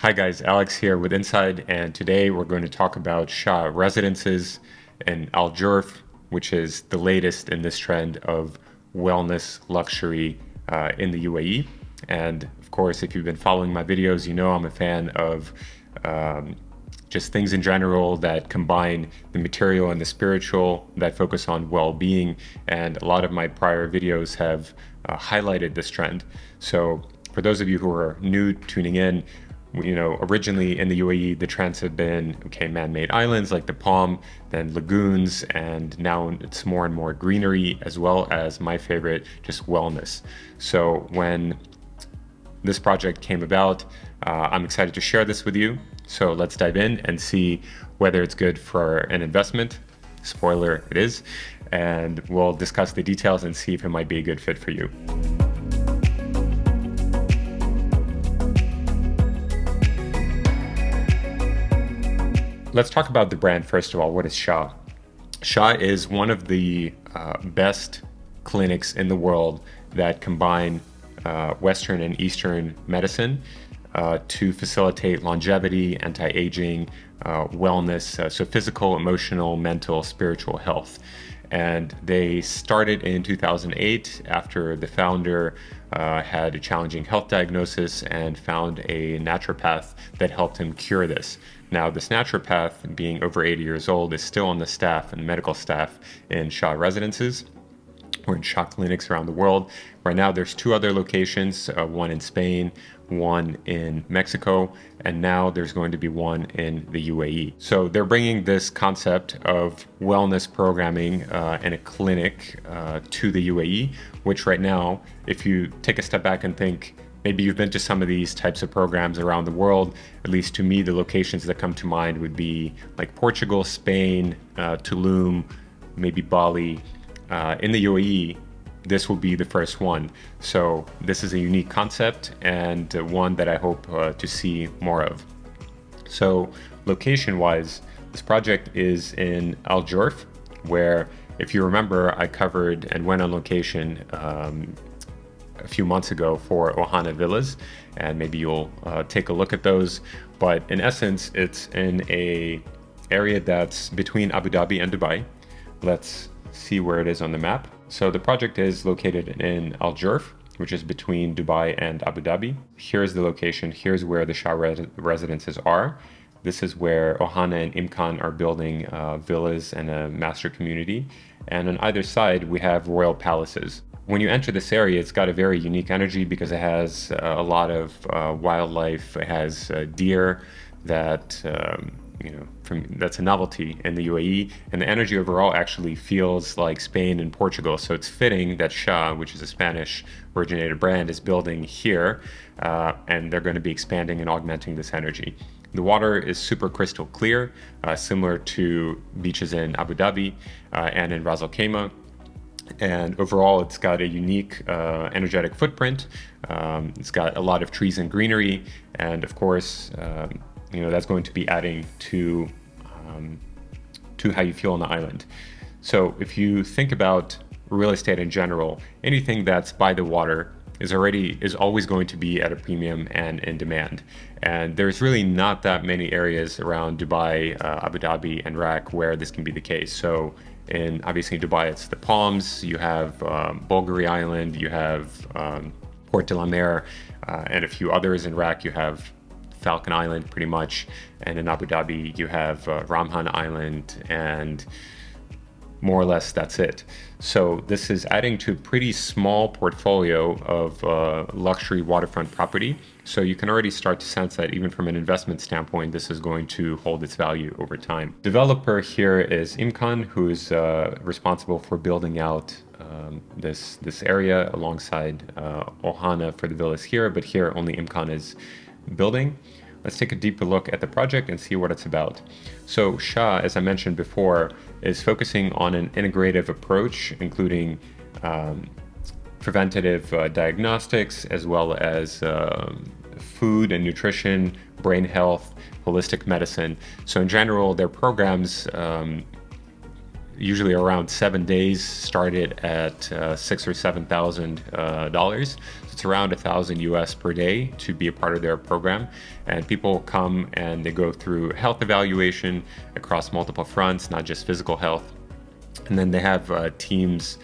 Hi guys, Alex here with Inside, and today we're going to talk about SHA Residences and Al-Jurf, which is the latest in this trend of wellness luxury in the UAE. And of course, if you've been following my videos, you know I'm a fan of just things in general that combine the material and the spiritual, that focus on well-being. And a lot of my prior videos have highlighted this trend. So for those of you who are new tuning in, originally in the UAE, the trends have been, man-made islands like the Palm, then lagoons, and now it's more and more greenery, as well as my favorite, just wellness. So when this project came about, I'm excited to share this with you. So let's dive in and see whether it's good for an investment. Spoiler, it is. And we'll discuss the details and see if it might be a good fit for you. Let's talk about the brand first of all. What is SHA? SHA is one of the best clinics in the world that combine Western and Eastern medicine to facilitate longevity, anti-aging, wellness, so physical, emotional, mental, spiritual health. And they started in 2008 after the founder had a challenging health diagnosis and found a naturopath that helped him cure this. Now, this naturopath, being over 80 years old, is still on the staff and medical staff in SHA Residences or in SHA clinics around the world. Right now, there's two other locations, one in Spain, one in Mexico, and now there's going to be one in the UAE. So they're bringing this concept of wellness programming in a clinic to the UAE, which right now, if you take a step back and think, maybe you've been to some of these types of programs around the world. At least to me, the locations that come to mind would be like Portugal, Spain, Tulum, maybe Bali. In the UAE, this will be the first one. So this is a unique concept and one that I hope to see more of. So location-wise, this project is in Al-Jurf, where, if you remember, I covered and went on location a few months ago for Ohana Villas, and maybe you'll take a look at those. But in essence, it's in a area that's between Abu Dhabi and Dubai. Let's see where it is on the map. So the project is located in Al-Jurf, which is between Dubai and Abu Dhabi. Here's the location. Here's where the SHA residences are. This is where Ohana and Imkan are building villas and a master community. And on either side, we have royal palaces. When you enter this area, it's got a very unique energy because it has a lot of wildlife. It has deer that, that's a novelty in the UAE. And the energy overall actually feels like Spain and Portugal. So it's fitting that SHA, which is a Spanish originated brand, is building here. And they're going to be expanding and augmenting this energy. The water is super crystal clear, similar to beaches in Abu Dhabi and in Ras Al Khaimah. And overall, it's got a unique energetic footprint. It's got a lot of trees and greenery. And of course, that's going to be adding to how you feel on the island. So if you think about real estate in general, anything that's by the water is always going to be at a premium and in demand. And there's really not that many areas around Dubai, Abu Dhabi, and RAK where this can be the case. So obviously in Dubai, it's the Palms, you have Bulgari Island, you have Port de la Mer, and a few others. In RAK, you have Falcon Island pretty much. And in Abu Dhabi, you have Ramhan Island, and more or less that's it. So this is adding to a pretty small portfolio of luxury waterfront property. So you can already start to sense that even from an investment standpoint, this is going to hold its value over time. Developer here is Imkan, who is responsible for building out this area alongside Ohana for the villas here, but here only Imkan is building. Let's take a deeper look at the project and see what it's about. So SHA, as I mentioned before, is focusing on an integrative approach, including preventative diagnostics, as well as food and nutrition, brain health, holistic medicine. So in general, their programs usually around 7 days, started at $6,000 or $7,000. So it's around $1,000 US per day to be a part of their program. And people come and they go through health evaluation across multiple fronts, not just physical health. And then they have teams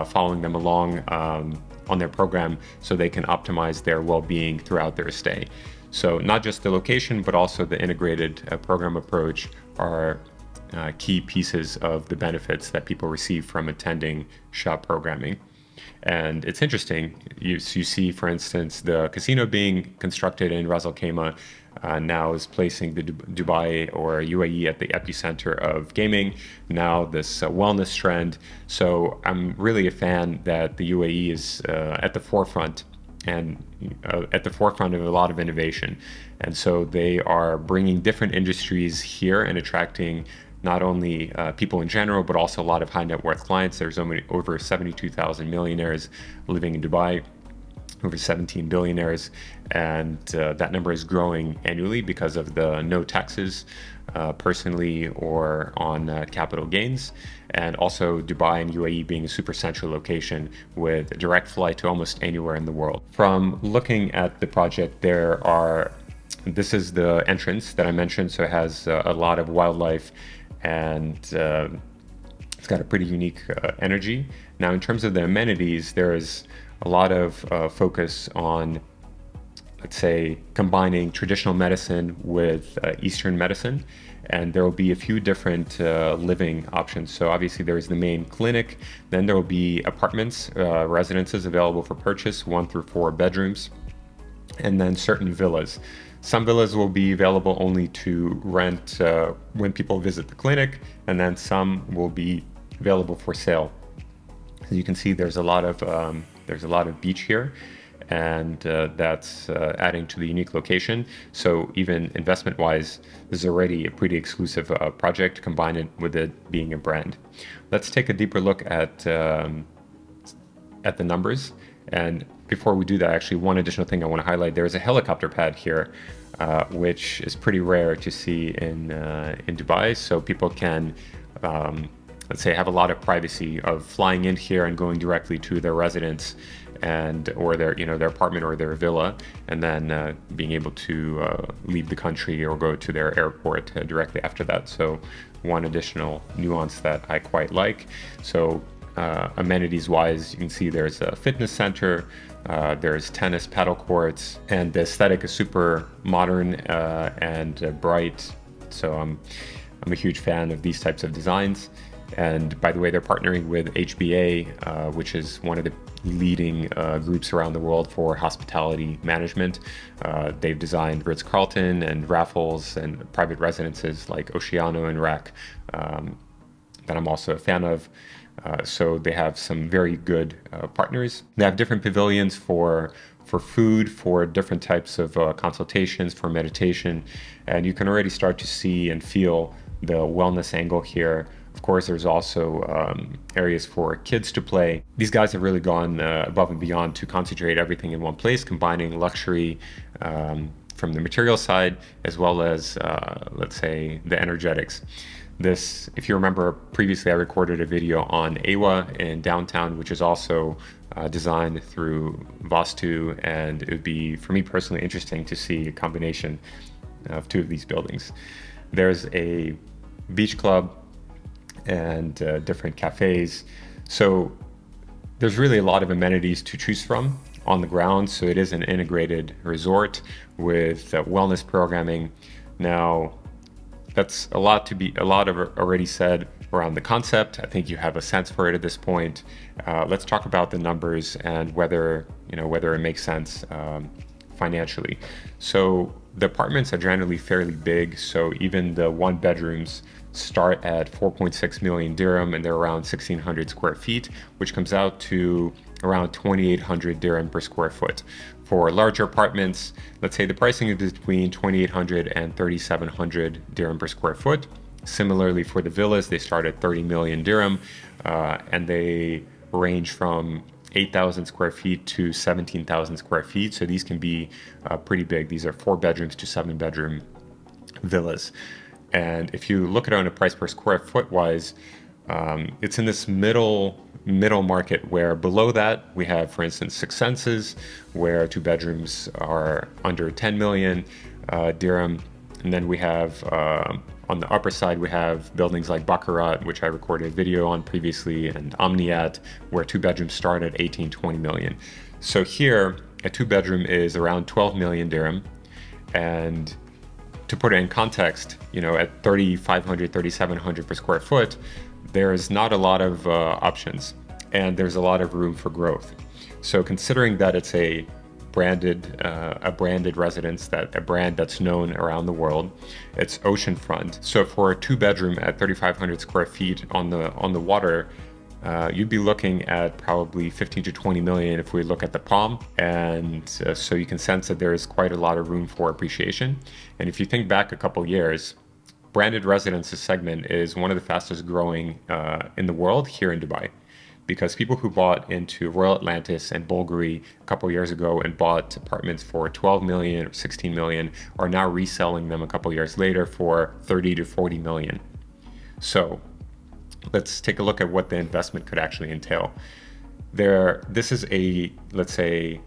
following them along on their program so they can optimize their well-being throughout their stay. So not just the location, but also the integrated program approach are key pieces of the benefits that people receive from attending SHA programming. And it's interesting, you see, for instance, the casino being constructed in Ras Al Khaimah now is placing the Dubai or UAE at the epicenter of gaming. Now this wellness trend. So I'm really a fan that the UAE is at the forefront and at the forefront of a lot of innovation. And so they are bringing different industries here and attracting not only people in general, but also a lot of high net worth clients. There's over 72,000 millionaires living in Dubai, over 17 billionaires, and that number is growing annually because of the no taxes personally or on capital gains. And also Dubai and UAE being a super central location with a direct flight to almost anywhere in the world. From looking at the project, this is the entrance that I mentioned, so it has a lot of wildlife and it's got a pretty unique energy. Now, in terms of the amenities, there's a lot of focus on, let's say, combining traditional medicine with Eastern medicine, and there will be a few different living options. So obviously there is the main clinic, then there will be apartments, residences available for purchase, 1 through 4 bedrooms, and then certain villas. Some villas will be available only to rent when people visit the clinic, and then some will be available for sale. As you can see, there's a lot of beach here, and that's adding to the unique location. So even investment-wise, this is already a pretty exclusive project, combined it with it being a brand. Let's take a deeper look at the numbers. And before we do that, actually, one additional thing I want to highlight: there is a helicopter pad here, which is pretty rare to see in Dubai. So people can, let's say, have a lot of privacy of flying in here and going directly to their residence or their apartment or their villa, and then being able to leave the country or go to their airport directly after that. So one additional nuance that I quite like. So amenities wise, you can see there's a fitness center, there's tennis paddle courts, and the aesthetic is super modern and bright. So I'm a huge fan of these types of designs. And by the way, they're partnering with HBA, which is one of the leading groups around the world for hospitality management. They've designed Ritz-Carlton and Raffles and private residences like Oceano and Rack that I'm also a fan of. So they have some very good partners. They have different pavilions for food, for different types of consultations, for meditation, and you can already start to see and feel the wellness angle here. Of course, there's also areas for kids to play. These guys have really gone above and beyond to concentrate everything in one place, combining luxury from the material side, as well as, let's say, the energetics. This, if you remember previously, I recorded a video on Awa in downtown, which is also designed through Vastu, and it would be, for me personally, interesting to see a combination of two of these buildings. There's a beach club and different cafes. So there's really a lot of amenities to choose from on the ground. So it is an integrated resort with wellness programming. Now, that's a lot of already said around the concept. I think you have a sense for it at this point. Let's talk about the numbers and whether it makes sense financially. So the apartments are generally fairly big. So even the 1 bedrooms start at 4.6 million dirham, and they're around 1,600 square feet, which comes out to around 2,800 dirham per square foot. For larger apartments, let's say the pricing is between 2,800 and 3,700 dirham per square foot. Similarly, for the villas, they start at 30 million dirham, and they range from 8,000 square feet to 17,000 square feet. So these can be pretty big. These are 4 bedrooms to 7 bedroom villas. And if you look at it on a price per square foot wise, It's in this middle market where below that we have, for instance, Six Senses, where 2 bedrooms are under 10 million dirham. And then we have on the upper side, we have buildings like Baccarat, which I recorded a video on previously, and Omniat, where 2 bedrooms start at 18, 20 million. So here, a 2 bedroom is around 12 million dirham. And to put it in context, at 3,500, 3,700 per square foot, there's not a lot of options, and there's a lot of room for growth. So considering that it's a branded residence, a brand that's known around the world, it's oceanfront. So for a 2 bedroom at 3,500 square feet on the water, you'd be looking at probably 15 to 20 million if we look at the Palm. And so you can sense that there is quite a lot of room for appreciation. And if you think back a couple years, branded residences segment is one of the fastest growing in the world here in Dubai, because people who bought into Royal Atlantis and Bulgari a couple years ago and bought apartments for 12 million or 16 million are now reselling them a couple years later for 30 to 40 million. So let's take a look at what the investment could actually entail. This is let's say,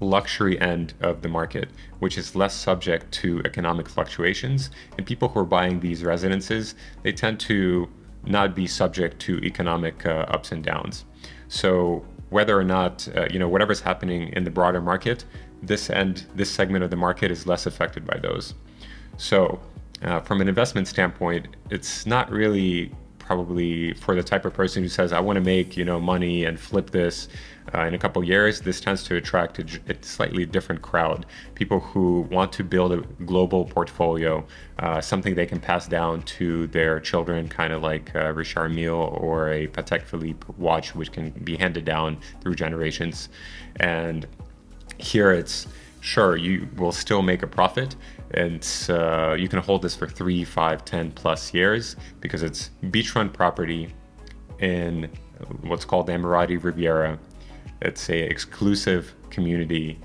luxury end of the market, which is less subject to economic fluctuations. And people who are buying these residences, they tend to not be subject to economic ups and downs. So whether or not, whatever's happening in the broader market, this segment of the market is less affected by those. So from an investment standpoint, it's not really probably for the type of person who says, I want to make money and flip this in a couple years. This tends to attract a slightly different crowd, people who want to build a global portfolio, something they can pass down to their children, kind of like Richard Mille or a Patek Philippe watch, which can be handed down through generations. And here it's, sure, you will still make a profit, and you can hold this for 3, 5, 10 plus years, because it's beachfront property in what's called the Emirati Riviera. It's a exclusive community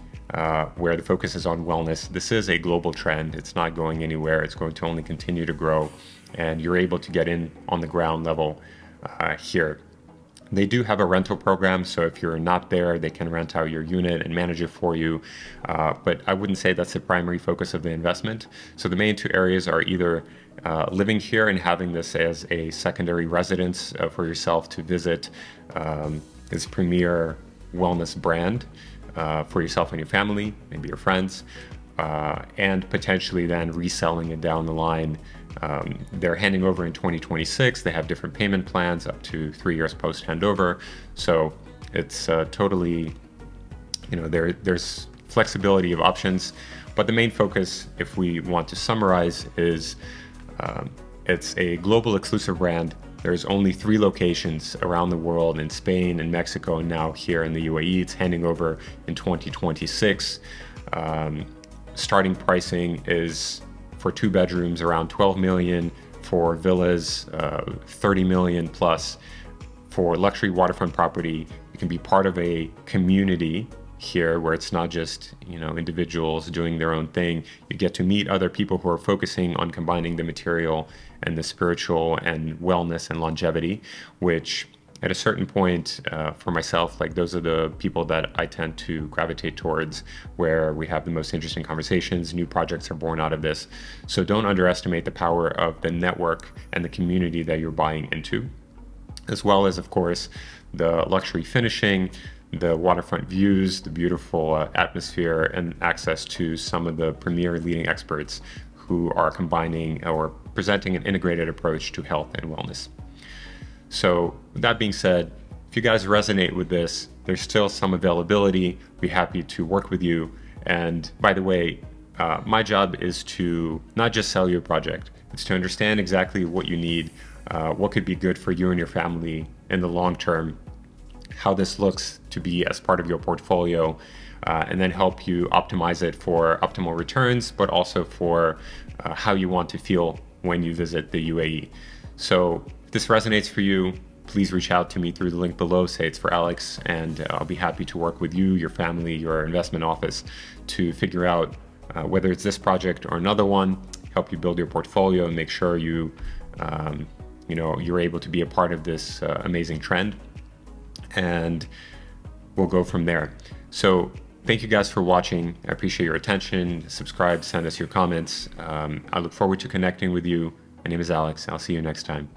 where the focus is on wellness. This is a global trend. It's not going anywhere. It's going to only continue to grow, and you're able to get in on the ground level here. They do have a rental program, so if you're not there, they can rent out your unit and manage it for you. But I wouldn't say that's the primary focus of the investment. So the main two areas are either living here and having this as a secondary residence for yourself to visit this premier wellness brand for yourself and your family, maybe your friends, and potentially then reselling it down the line. They're handing over in 2026. They have different payment plans up to 3 years post handover. So it's totally, there's flexibility of options. But the main focus, if we want to summarize, is it's a global exclusive brand. There's only 3 locations around the world, in Spain and Mexico, and now here in the UAE. It's handing over in 2026. Starting pricing is for 2 bedrooms around 12 million, for villas 30 million plus. For luxury waterfront property, you can be part of a community here where it's not just individuals doing their own thing. You get to meet other people who are focusing on combining the material and the spiritual and wellness and longevity, which at a certain point, for myself, like those are the people that I tend to gravitate towards, where we have the most interesting conversations. New projects are born out of this. So don't underestimate the power of the network and the community that you're buying into, as well as, of course, the luxury finishing, the waterfront views, the beautiful atmosphere, and access to some of the premier leading experts who are combining or presenting an integrated approach to health and wellness. So with that being said, if you guys resonate with this, there's still some availability. Be happy to work with you. And by the way, my job is to not just sell you a project. It's to understand exactly what you need, what could be good for you and your family in the long term, how this looks to be as part of your portfolio, and then help you optimize it for optimal returns, but also for how you want to feel when you visit the UAE. So if this resonates for you, please reach out to me through the link below. Say it's for Alex, and I'll be happy to work with you, your family, your investment office to figure out whether it's this project or another one, help you build your portfolio and make sure you you're able to be a part of this amazing trend, and we'll go from there. So thank you guys for watching. I appreciate your attention. Subscribe, send us your comments. I look forward to connecting with you. My name is Alex. I'll see you next time.